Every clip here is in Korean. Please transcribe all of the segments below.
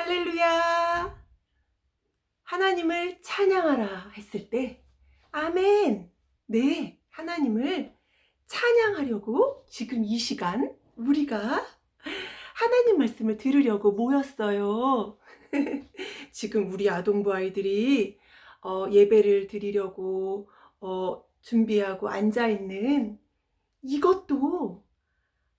할렐루야! 하나님을 찬양하라 했을 때, 아멘! 네, 하나님을 찬양하려고 지금 이 시간 우리가 하나님 말씀을 들으려고 모였어요. 지금 우리 아동부 아이들이 예배를 드리려고 준비하고 앉아있는 이것도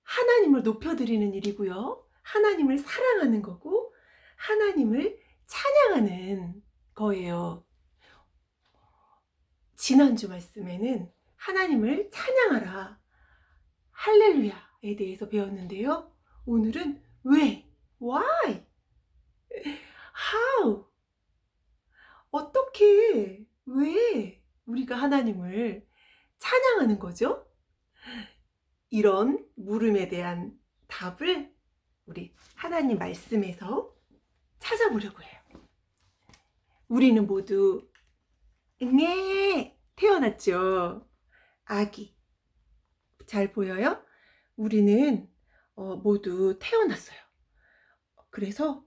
하나님을 높여드리는 일이고요. 하나님을 사랑하는 거고 하나님을 찬양하는 거예요. 지난주 말씀에는 하나님을 찬양하라, 할렐루야에 대해서 배웠는데요. 오늘은 왜, why, how, 어떻게, 왜 우리가 하나님을 찬양하는 거죠? 이런 물음에 대한 답을 우리 하나님 말씀에서 찾아보려고 해요. 우리는 모두 태어났죠. 아기. 잘 보여요? 우리는 모두 태어났어요. 그래서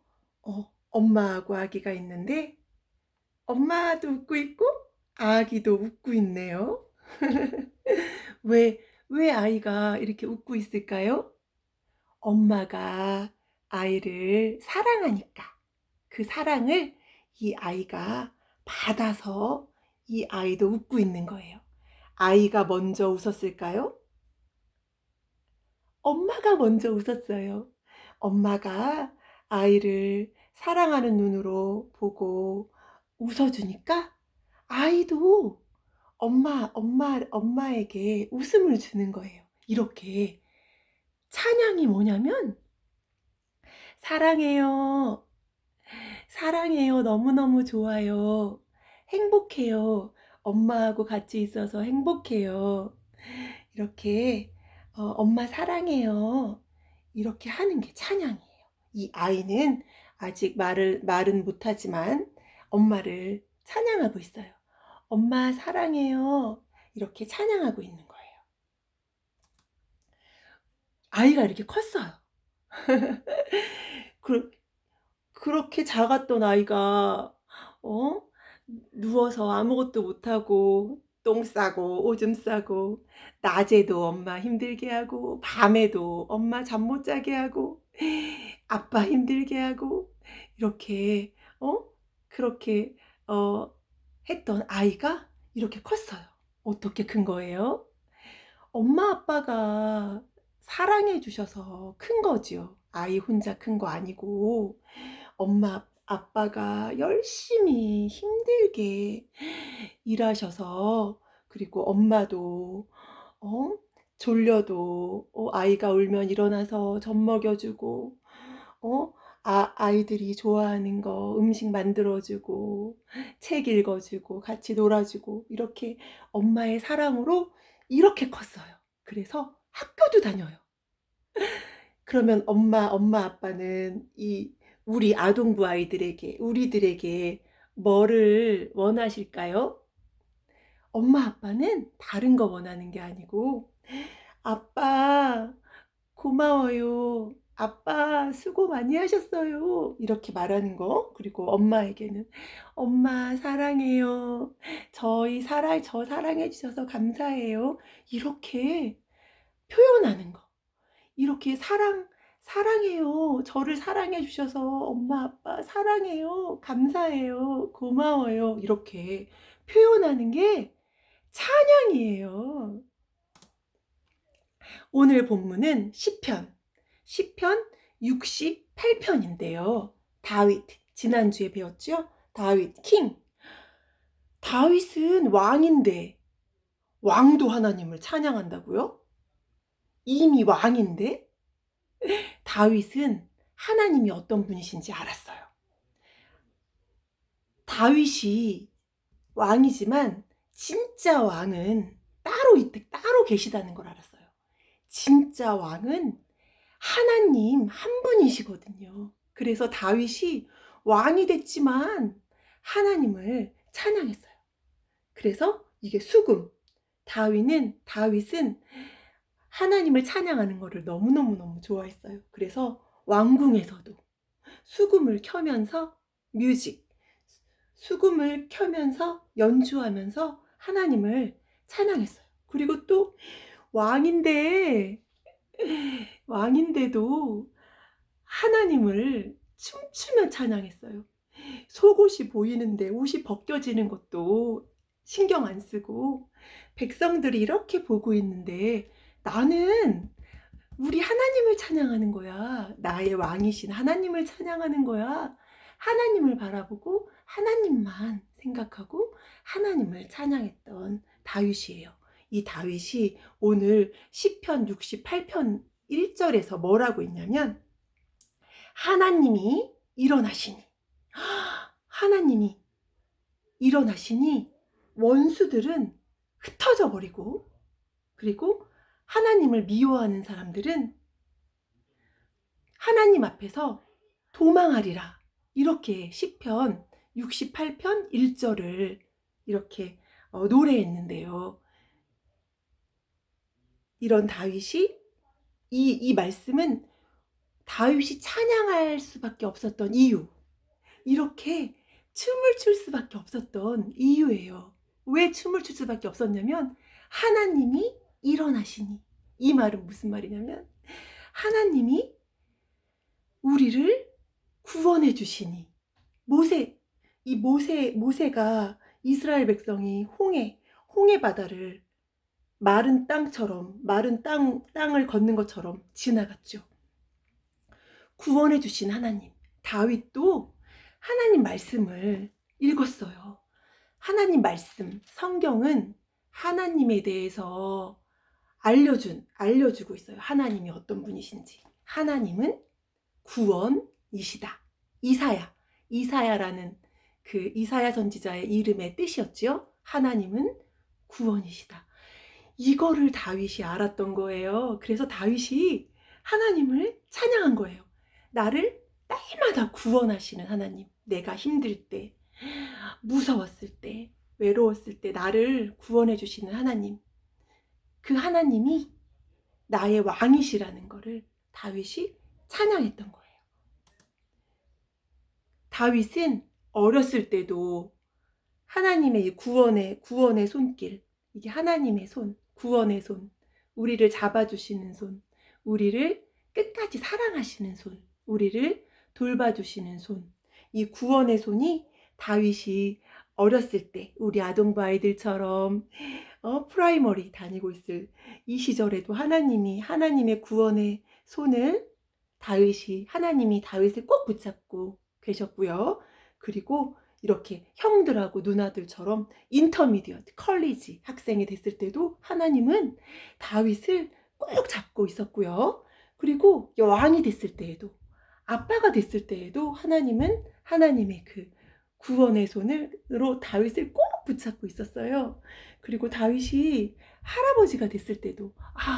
엄마하고 아기가 있는데 엄마도 웃고 있고 아기도 웃고 있네요. 왜 아이가 이렇게 웃고 있을까요? 엄마가 아이를 사랑하니까 그 사랑을 이 아이가 받아서 이 아이도 웃고 있는 거예요. 아이가 먼저 웃었을까요? 엄마가 먼저 웃었어요. 엄마가 아이를 사랑하는 눈으로 보고 웃어주니까 아이도 엄마에게 웃음을 주는 거예요. 이렇게 찬양이 뭐냐면 사랑해요. 사랑해요. 너무너무 좋아요. 행복해요. 엄마하고 같이 있어서 행복해요. 이렇게 엄마 사랑해요. 이렇게 하는 게 찬양이에요. 이 아이는 아직 말은 못하지만 엄마를 찬양하고 있어요. 엄마 사랑해요. 이렇게 찬양하고 있는 거예요. 아이가 이렇게 컸어요. 그렇게 작았던 아이가 누워서 아무것도 못하고 똥 싸고 오줌 싸고 낮에도 엄마 힘들게 하고 밤에도 엄마 잠 못 자게 하고 아빠 힘들게 하고 이렇게 그렇게 했던 아이가 이렇게 컸어요. 어떻게 큰 거예요? 엄마 아빠가 사랑해 주셔서 큰 거지요. 아이 혼자 큰 거 아니고 엄마 아빠가 열심히 힘들게 일하셔서, 그리고 엄마도 졸려도 아이가 울면 일어나서 젖 먹여주고 아이들이 좋아하는 거 음식 만들어주고 책 읽어주고 같이 놀아주고 이렇게 엄마의 사랑으로 이렇게 컸어요. 그래서 학교도 다녀요. 그러면 엄마 아빠는 우리 아동부 아이들에게, 우리들에게 뭐를 원하실까요? 엄마 아빠는 다른 거 원하는 게 아니고, 아빠 고마워요. 아빠 수고 많이 하셨어요. 이렇게 말하는 거. 그리고 엄마에게는 엄마 사랑해요. 저 사랑해 주셔서 감사해요. 이렇게 표현하는 거. 이렇게 사랑해요. 저를 사랑해 주셔서 엄마, 아빠 사랑해요. 감사해요. 고마워요. 이렇게 표현하는 게 찬양이에요. 오늘 본문은 시편 68편인데요. 다윗, 지난주에 배웠죠? 다윗, 킹. 다윗은 왕인데, 왕도 하나님을 찬양한다고요? 이미 왕인데? 다윗은 하나님이 어떤 분이신지 알았어요. 다윗이 왕이지만 진짜 왕은 따로 계시다는 걸 알았어요. 진짜 왕은 하나님 한 분이시거든요. 그래서 다윗이 왕이 됐지만 하나님을 찬양했어요. 그래서 이게 수금. 다윗은 하나님을 찬양하는 것을 너무너무 좋아했어요. 그래서 왕궁에서도 수금을 켜면서 뮤직, 수금을 켜면서 연주하면서 하나님을 찬양했어요. 그리고 또 왕인데 왕인데도 하나님을 춤추며 찬양했어요. 속옷이 보이는데 옷이 벗겨지는 것도 신경 안 쓰고 백성들이 이렇게 보고 있는데 나는 우리 하나님을 찬양하는 거야. 나의 왕이신 하나님을 찬양하는 거야. 하나님을 바라보고 하나님만 생각하고 하나님을 찬양했던 다윗이에요. 이 다윗이 오늘 시편 68편 1절에서 뭐라고 했냐면 하나님이 일어나시니 하나님이 일어나시니 원수들은 흩어져 버리고 그리고 하나님을 미워하는 사람들은 하나님 앞에서 도망하리라. 이렇게 시편 68편 1절을 이렇게 노래했는데요. 이런 다윗이 이 말씀은 다윗이 찬양할 수밖에 없었던 이유, 이렇게 춤을 출 수밖에 없었던 이유예요. 왜 춤을 출 수밖에 없었냐면 하나님이 일어나시니. 이 말은 무슨 말이냐면 하나님이 우리를 구원해 주시니. 모세가 이스라엘 백성이 홍해 바다를 마른 땅을 걷는 것처럼 지나갔죠. 구원해 주신 하나님. 다윗도 하나님 말씀을 읽었어요. 하나님 말씀, 성경은 하나님에 대해서 알려주고 있어요. 하나님이 어떤 분이신지. 하나님은 구원이시다. 이사야라는 그 이사야 선지자의 이름의 뜻이었지요. 하나님은 구원이시다. 이거를 다윗이 알았던 거예요. 그래서 다윗이 하나님을 찬양한 거예요. 나를 때마다 구원하시는 하나님. 내가 힘들 때, 무서웠을 때, 외로웠을 때 나를 구원해 주시는 하나님. 그 하나님이 나의 왕이시라는 거를 다윗이 찬양했던 거예요. 다윗은 어렸을 때도 하나님의 구원의 손길, 이게 하나님의 손, 구원의 손, 우리를 잡아주시는 손, 우리를 끝까지 사랑하시는 손, 우리를 돌봐주시는 손, 이 구원의 손이 다윗이 어렸을 때 우리 아동부 아이들처럼 프라이머리 다니고 있을 이 시절에도 하나님의 구원의 손을 하나님이 다윗을 꼭 붙잡고 계셨고요. 그리고 이렇게 형들하고 누나들처럼 인터미디어트, 컬리지 학생이 됐을 때도 하나님은 다윗을 꼭 잡고 있었고요. 그리고 왕이 됐을 때에도, 아빠가 됐을 때에도 하나님은 하나님의 그 구원의 손으로 다윗을 꼭 붙잡고 있었어요. 그리고 다윗이 할아버지가 됐을 때도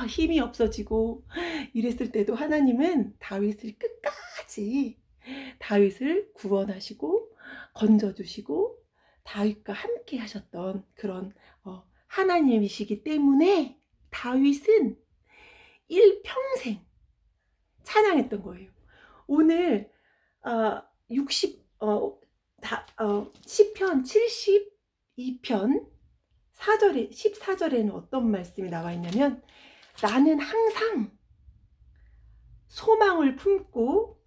힘이 없어지고 이랬을 때도 하나님은 다윗을 구원하시고 건져주시고 다윗과 함께 하셨던 그런 하나님이시기 때문에 다윗은 일평생 찬양했던 거예요. 오늘 시편 72편 14절에는 어떤 말씀이 나와 있냐면 나는 항상 소망을 품고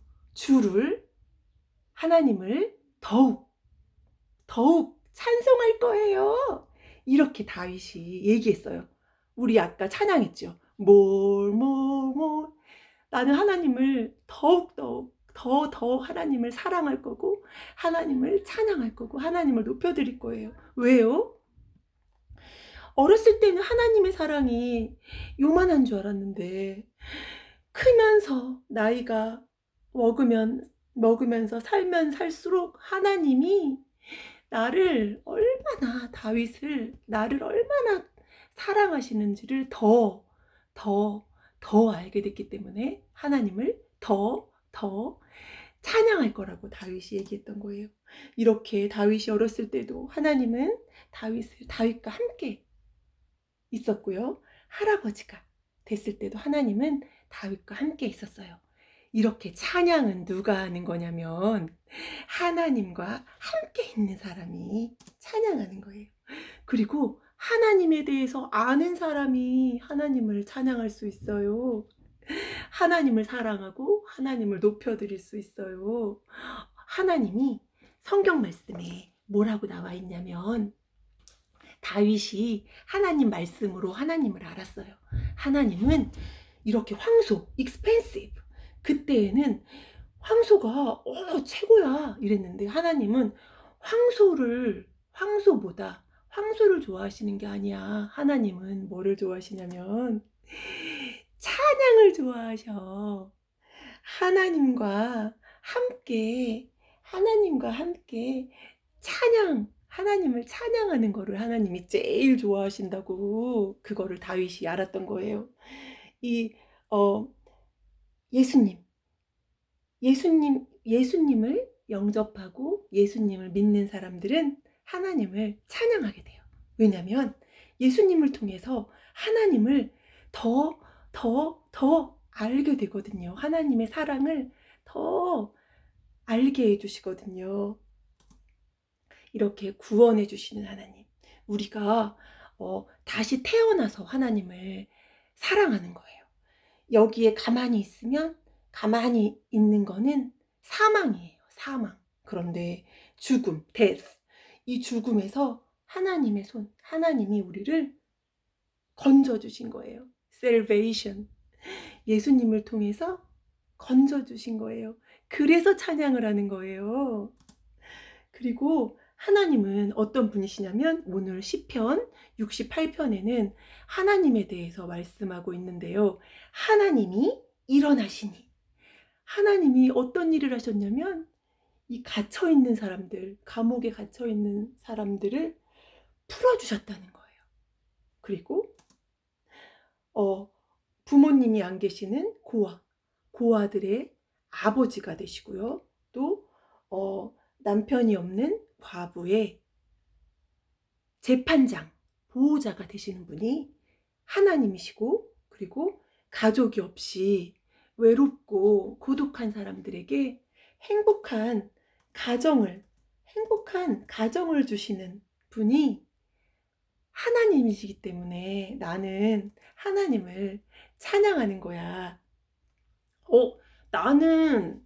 하나님을 더욱 찬송할 거예요. 이렇게 다윗이 얘기했어요. 우리 아까 찬양했죠. 나는 하나님을 더 하나님을 사랑할 거고 하나님을 찬양할 거고 하나님을 높여드릴 거예요. 왜요? 어렸을 때는 하나님의 사랑이 요만한 줄 알았는데 크면서 나이가 먹으면서 살면 살수록 하나님이 다윗을 나를 얼마나 사랑하시는지를 더 알게 됐기 때문에 하나님을 더 찬양할 거라고 다윗이 얘기했던 거예요. 이렇게 다윗이 어렸을 때도 하나님은 다윗과 함께 있었고요. 할아버지가 됐을 때도 하나님은 다윗과 함께 있었어요. 이렇게 찬양은 누가 하는 거냐면 하나님과 함께 있는 사람이 찬양하는 거예요. 그리고 하나님에 대해서 아는 사람이 하나님을 찬양할 수 있어요. 하나님을 사랑하고 하나님을 높여드릴 수 있어요. 하나님이 성경 말씀에 뭐라고 나와 있냐면 다윗이 하나님 말씀으로 하나님을 알았어요. 하나님은 이렇게 황소, expensive. 그때에는 황소가 최고야 이랬는데 하나님은 황소를 좋아하시는 게 아니야. 하나님은 뭐를 좋아하시냐면 찬양을 좋아하셔. 하나님과 함께 하나님을 찬양하는 거를 하나님이 제일 좋아하신다고 그거를 다윗이 알았던 거예요. 이 예수님, 예수님을 영접하고 예수님을 믿는 사람들은 하나님을 찬양하게 돼요. 왜냐하면 예수님을 통해서 하나님을 더 알게 되거든요. 하나님의 사랑을 더 알게 해주시거든요. 이렇게 구원해 주시는 하나님. 우리가 다시 태어나서 하나님을 사랑하는 거예요. 여기에 가만히 있는 거는 사망이에요. 사망. 그런데 죽음, death. 이 죽음에서 하나님이 우리를 건져주신 거예요. salvation. 예수님을 통해서 건져주신 거예요. 그래서 찬양을 하는 거예요. 그리고 하나님은 어떤 분이시냐면 오늘 시편 68편에는 하나님에 대해서 말씀하고 있는데요. 하나님이 일어나시니. 하나님이 어떤 일을 하셨냐면 이 갇혀있는 사람들, 감옥에 갇혀있는 사람들을 풀어주셨다는 거예요. 그리고 부모님이 안 계시는 고아들의 아버지가 되시고요. 또 남편이 없는 과부의 재판장, 보호자가 되시는 분이 하나님이시고, 그리고 가족이 없이 외롭고 고독한 사람들에게 행복한 가정을 주시는 분이 하나님이시기 때문에 나는 하나님을 찬양하는 거야. 나는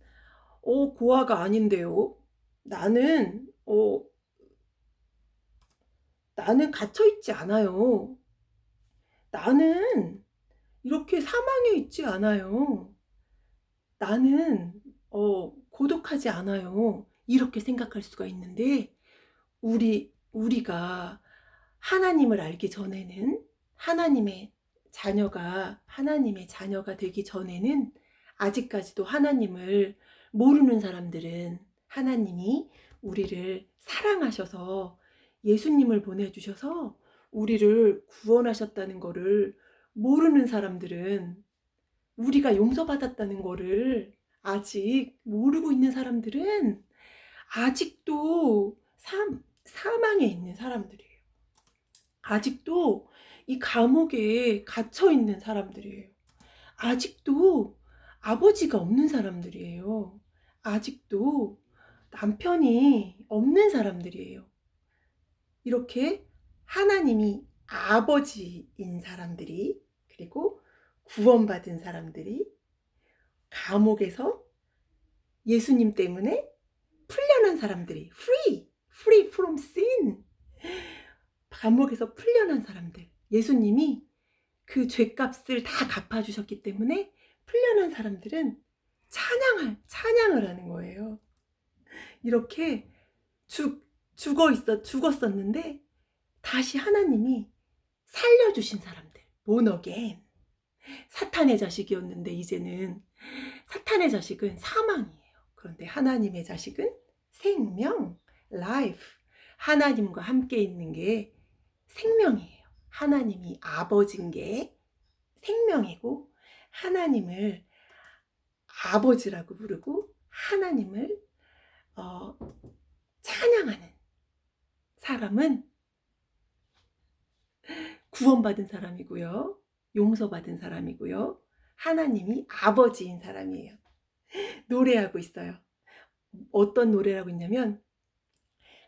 고아가 아닌데요. 나는 갇혀 있지 않아요. 나는 이렇게 사망에 있지 않아요. 나는 고독하지 않아요. 이렇게 생각할 수가 있는데 우리가 하나님을 알기 전에는 하나님의 자녀가 되기 전에는 아직까지도 하나님을 모르는 사람들은 하나님이 우리를 사랑하셔서 예수님을 보내주셔서 우리를 구원하셨다는 거를 모르는 사람들은 우리가 용서받았다는 거를 아직 모르고 있는 사람들은 아직도 사망에 있는 사람들이에요. 아직도 이 감옥에 갇혀 있는 사람들이에요. 아직도 아버지가 없는 사람들이에요. 아직도 남편이 없는 사람들이에요. 이렇게 하나님이 아버지인 사람들이, 그리고 구원받은 사람들이 감옥에서 예수님 때문에 풀려난 사람들이 free from sin, 감옥에서 풀려난 사람들, 예수님이 그 죄값을 다 갚아주셨기 때문에 풀려난 사람들은 찬양을 하는 거예요. 이렇게 죽었었는데 다시 하나님이 살려주신 사람들, born again. 사탄의 자식이었는데 이제는 사탄의 자식은 사망이에요. 그런데 하나님의 자식은 생명, life. 하나님과 함께 있는 게 생명이에요. 하나님이 아버지인 게 생명이고, 하나님을 아버지라고 부르고 하나님을 찬양하는 사람은 구원받은 사람이고요. 용서받은 사람이고요. 하나님이 아버지인 사람이에요. 노래하고 있어요. 어떤 노래라고 있냐면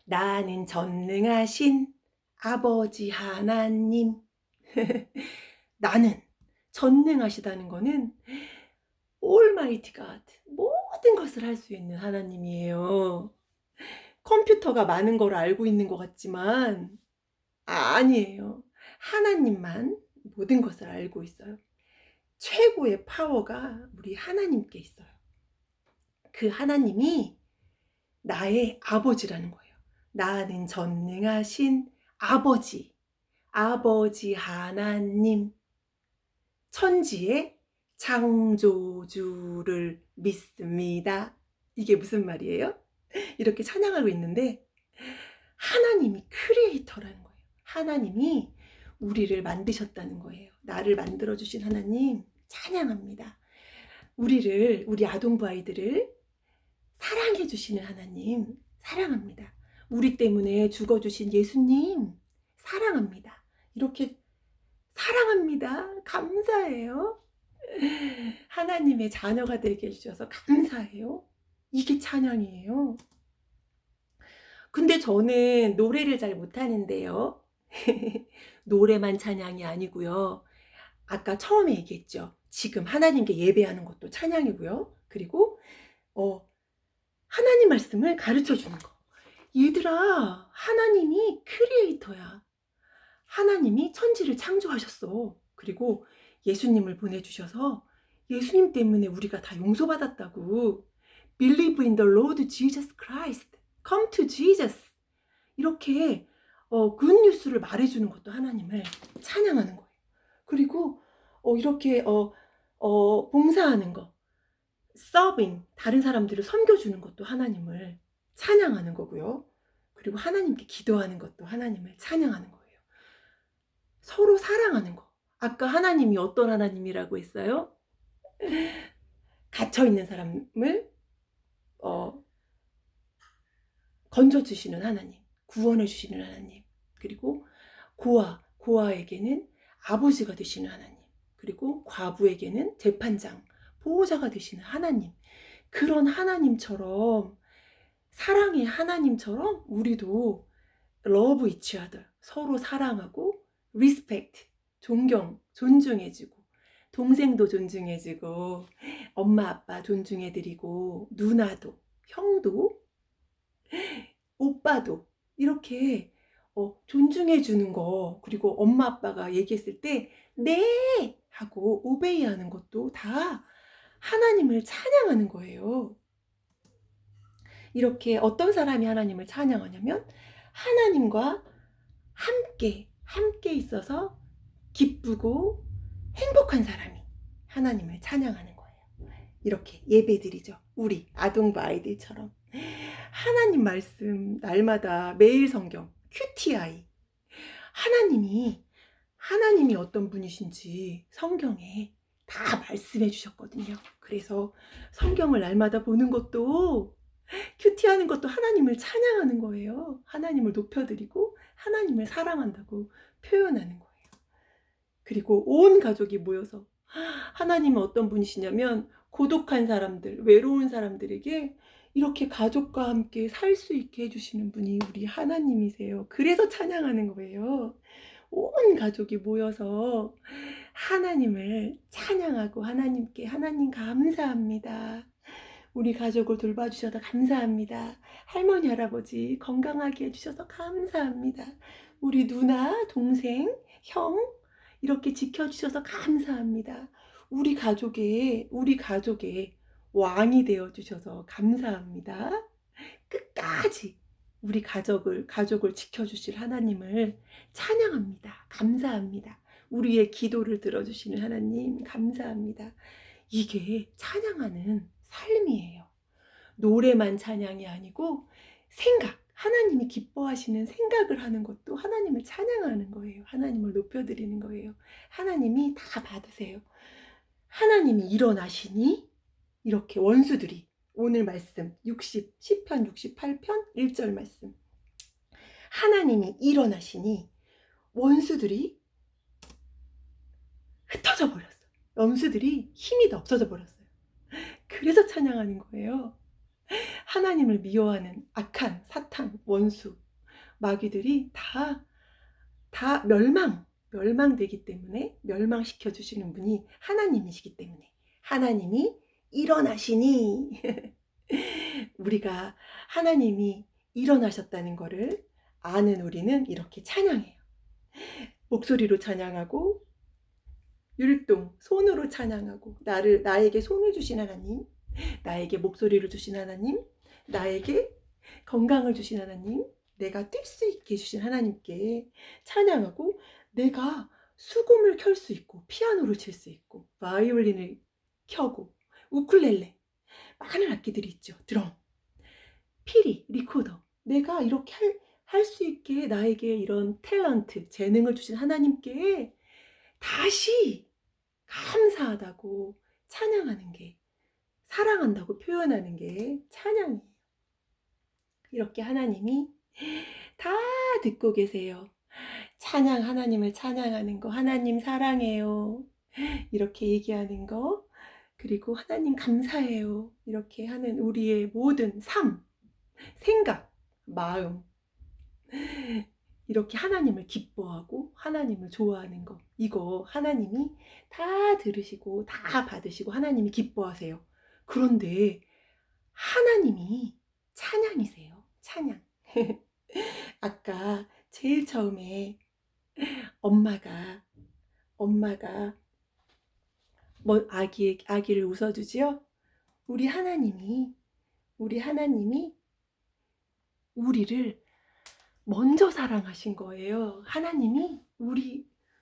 나는 전능하신 아버지 하나님. 나는 전능하시다는 거는 Almighty God, 모든 것을 할 수 있는 하나님이에요. 컴퓨터가 많은 걸 알고 있는 것 같지만 아니에요. 하나님만 모든 것을 알고 있어요. 최고의 파워가 우리 하나님께 있어요. 그 하나님이 나의 아버지라는 거예요. 나는 전능하신 아버지, 아버지 하나님, 천지의 창조주를 믿습니다. 이게 무슨 말이에요? 이렇게 찬양하고 있는데 하나님이 크리에이터라는 거예요. 하나님이 우리를 만드셨다는 거예요. 나를 만들어주신 하나님 찬양합니다. 우리 아동부 아이들을 사랑해 주시는 하나님 사랑합니다. 우리 때문에 죽어주신 예수님 사랑합니다. 이렇게 사랑합니다. 감사해요. 하나님의 자녀가 되게 해주셔서 감사해요. 이게 찬양이에요. 근데 저는 노래를 잘 못하는데요. 노래만 찬양이 아니고요. 아까 처음에 얘기했죠. 지금 하나님께 예배하는 것도 찬양이고요. 그리고 하나님 말씀을 가르쳐 주는 거. 얘들아, 하나님이 크리에이터야. 하나님이 천지를 창조하셨어. 그리고 예수님을 보내주셔서 예수님 때문에 우리가 다 용서받았다고. Believe in the Lord Jesus Christ. Come to Jesus. 이렇게 굿뉴스를 말해주는 것도 하나님을 찬양하는 거예요. 그리고 이렇게 봉사하는 거, serving, 다른 사람들을 섬겨주는 것도 하나님을 찬양하는 거고요. 그리고 하나님께 기도하는 것도 하나님을 찬양하는 거예요. 서로 사랑하는 거. 아까 하나님이 어떤 하나님이라고 했어요? 갇혀있는 사람을 건져주시는 하나님, 구원해주시는 하나님, 그리고 고아에게는 아버지가 되시는 하나님, 그리고 과부에게는 재판장, 보호자가 되시는 하나님. 그런 하나님처럼, 사랑의 하나님처럼 우리도 love each other, 서로 사랑하고 respect, 존중해주고, 동생도 존중해주고, 엄마 아빠 존중해드리고, 누나도, 형도, 오빠도 이렇게 존중해주는 거, 그리고 엄마 아빠가 얘기했을 때 네! 하고 오베이 하는 것도 다 하나님을 찬양하는 거예요. 이렇게 어떤 사람이 하나님을 찬양하냐면 하나님과 함께 있어서 기쁘고 행복한 사람이 하나님을 찬양하는 거예요. 이렇게 예배드리죠. 우리 아동부 아이들처럼. 하나님 말씀 날마다 매일 성경 QTI, 하나님이 어떤 분이신지 성경에 다 말씀해 주셨거든요. 그래서 성경을 날마다 보는 것도, 큐티하는 것도 하나님을 찬양하는 거예요. 하나님을 높여드리고 하나님을 사랑한다고 표현하는 거예요. 그리고 온 가족이 모여서 하나님은 어떤 분이시냐면 고독한 사람들, 외로운 사람들에게 이렇게 가족과 함께 살 수 있게 해주시는 분이 우리 하나님이세요. 그래서 찬양하는 거예요. 온 가족이 모여서 하나님을 찬양하고 하나님 감사합니다. 우리 가족을 돌봐주셔서 감사합니다. 할머니, 할아버지 건강하게 해주셔서 감사합니다. 우리 누나, 동생, 형 이렇게 지켜주셔서 감사합니다. 우리 가족의 왕이 되어주셔서 감사합니다. 끝까지 우리 가족을 지켜주실 하나님을 찬양합니다. 감사합니다. 우리의 기도를 들어주시는 하나님 감사합니다. 이게 찬양하는 삶이에요. 노래만 찬양이 아니고 하나님이 기뻐하시는 생각을 하는 것도 하나님을 찬양하는 거예요. 하나님을 높여드리는 거예요. 하나님이 다 받으세요. 하나님이 일어나시니 이렇게 원수들이, 오늘 말씀 시편 68편 1절 말씀, 하나님이 일어나시니 원수들이 흩어져 버렸어요. 원수들이 힘이 다 없어져 버렸어요. 그래서 찬양하는 거예요. 하나님을 미워하는 악한 사탄, 원수, 마귀들이 다 멸망되기 때문에, 멸망시켜 주시는 분이 하나님이시기 때문에, 하나님이 일어나시니 우리가 하나님이 일어나셨다는 것을 아는 우리는 이렇게 찬양해요. 목소리로 찬양하고, 율동, 손으로 찬양하고, 나에게 손을 주신 하나님, 나에게 목소리를 주신 하나님, 나에게 건강을 주신 하나님, 내가 뛸 수 있게 해주신 하나님께 찬양하고, 내가 수금을 켤 수 있고, 피아노를 칠 수 있고, 바이올린을 켜고, 우쿨렐레, 많은 악기들이 있죠. 드럼, 피리, 리코더, 내가 이렇게 할 수 있게 나에게 이런 탤런트, 재능을 주신 하나님께 다시 감사하다고 찬양하는 게, 사랑한다고 표현하는 게 찬양이에요. 이렇게 하나님이 다 듣고 계세요. 하나님을 찬양하는 거, 하나님 사랑해요, 이렇게 얘기하는 거, 그리고 하나님 감사해요, 이렇게 하는 우리의 모든 삶, 생각, 마음, 이렇게 하나님을 기뻐하고 하나님을 좋아하는 거, 이거 하나님이 다 들으시고 다 받으시고 하나님이 기뻐하세요. 그런데 하나님이 찬양이세요. 찬양. 아까 제일 처음에 엄마가 뭐 아기를 웃어주지요. 우리 하나님이 우리를 먼저 사랑하신 거예요. 하나님이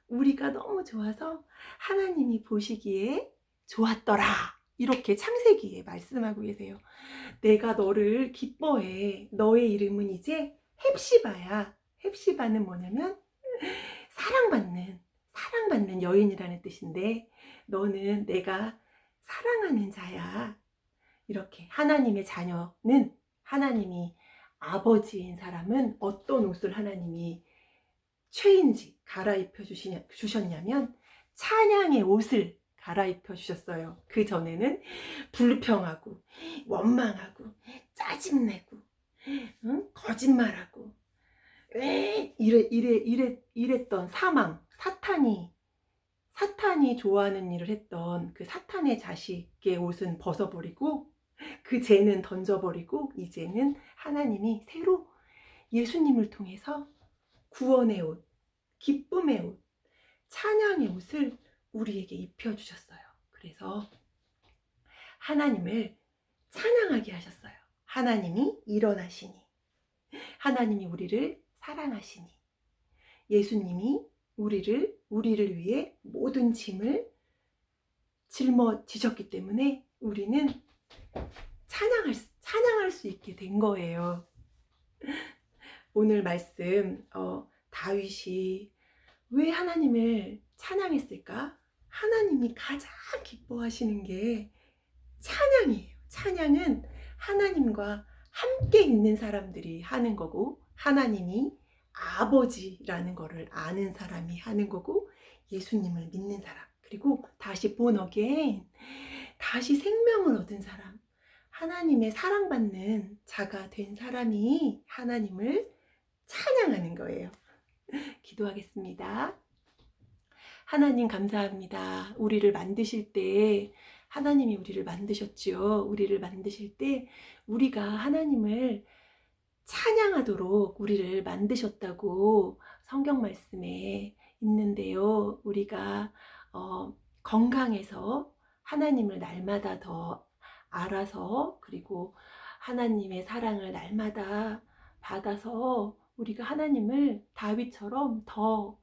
우리가 너무 좋아서 하나님이 보시기에 좋았더라, 이렇게 창세기에 말씀하고 계세요. 내가 너를 기뻐해. 너의 이름은 이제 헵시바야. 헵시바는 뭐냐면 사랑받는 여인이라는 뜻인데, 너는 내가 사랑하는 자야. 이렇게 하나님의 자녀는, 하나님이 아버지인 사람은 어떤 옷을 하나님이 최인지 갈아입혀 주셨냐면 찬양의 옷을 갈아입혀 주셨어요. 그 전에는 불평하고 원망하고 짜증내고, 응? 거짓말하고 이랬던 사탄이 좋아하는 일을 했던 그 사탄의 자식의 옷은 벗어버리고, 그 죄는 던져버리고, 이제는 하나님이 새로 예수님을 통해서 구원의 옷, 기쁨의 옷, 찬양의 옷을 우리에게 입혀주셨어요. 그래서 하나님을 찬양하게 하셨어요. 하나님이 일어나시니, 하나님이 우리를 사랑하시니, 예수님이 우리를 위해 모든 짐을 짊어지셨기 때문에 우리는 찬양할 수 있게 된 거예요. 오늘 말씀, 다윗이 왜 하나님을 찬양했을까? 하나님이 가장 기뻐하시는 게 찬양이에요. 찬양은 하나님과 함께 있는 사람들이 하는 거고, 하나님이 아버지라는 거를 아는 사람이 하는 거고, 예수님을 믿는 사람, 그리고 다시 born again, 다시 생명을 얻은 사람, 하나님의 사랑받는 자가 된 사람이 하나님을 찬양하는 거예요. 기도하겠습니다. 하나님 감사합니다. 우리를 만드실 때 하나님이 우리를 만드셨지요. 우리를 만드실 때 우리가 하나님을 찬양하도록 우리를 만드셨다고 성경 말씀에 있는데요. 우리가 건강해서 하나님을 날마다 더 알아서, 그리고 하나님의 사랑을 날마다 받아서 우리가 하나님을 다윗처럼 더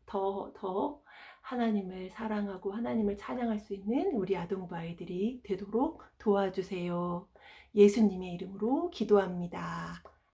하나님을 사랑하고 하나님을 찬양할 수 있는 우리 아동부 아이들이 되도록 도와주세요. 예수님의 이름으로 기도합니다.